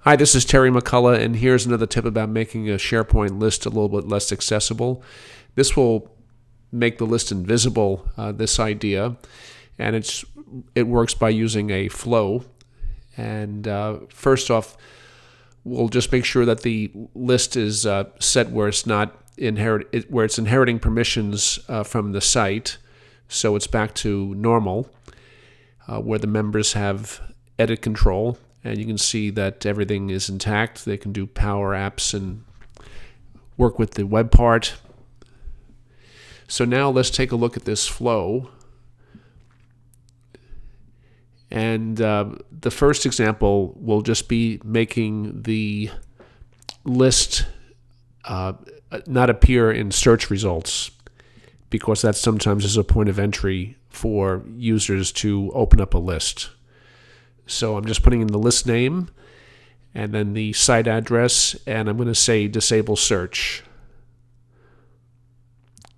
Hi, this is Terry McCullough, and here's another tip about making a SharePoint list a little bit less accessible. This will make the list invisible, this idea, and it works by using a flow. And first off, we'll just make sure that the list is set where it's not where it's inheriting permissions from the site, so it's back to normal, where the members have edit control. And you can see that everything is intact. They can do Power Apps and work with the web part. So now let's take a look at this flow. And the first example will just be making the list not appear in search results, because that sometimes is a point of entry for users to open up a list. So I'm just putting in the list name and then the site address, and I'm going to say disable search.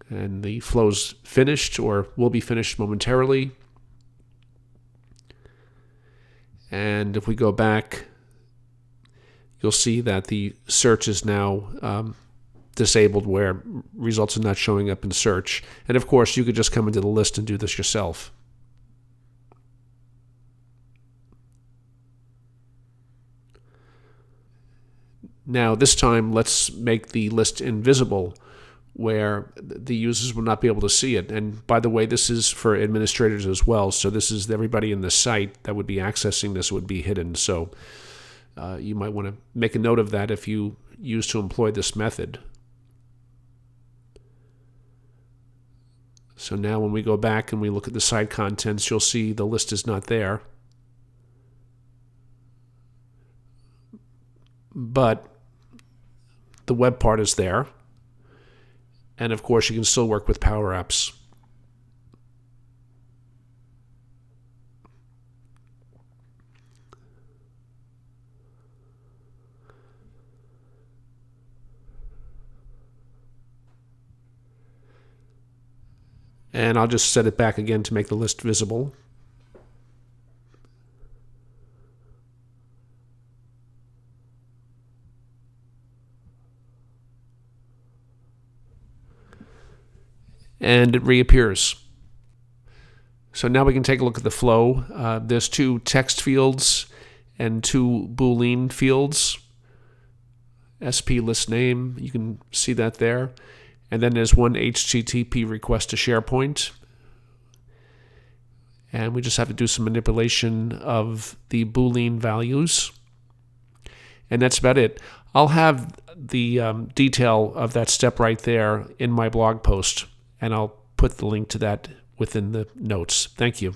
And the flow's finished, or will be finished momentarily. And if we go back, you'll see that the search is now disabled, where results are not showing up in search. And of course, you could just come into the list and do this yourself. Now, this time, let's make the list invisible, where the users will not be able to see it. And by the way, this is for administrators as well. So this is everybody in the site that would be accessing this would be hidden. So you might want to make a note of that if you use to employ this method. So now when we go back and we look at the site contents, you'll see the list is not there. But the web part is there. And of course, you can still work with Power Apps. And I'll just set it back again to make the list visible. And it reappears. So now we can take a look at the flow. There's two text fields and two Boolean fields. SP list name, you can see that there. And then there's one HTTP request to SharePoint. And we just have to do some manipulation of the Boolean values. And that's about it. I'll have the detail of that step right there in my blog post, and I'll put the link to that within the notes. Thank you.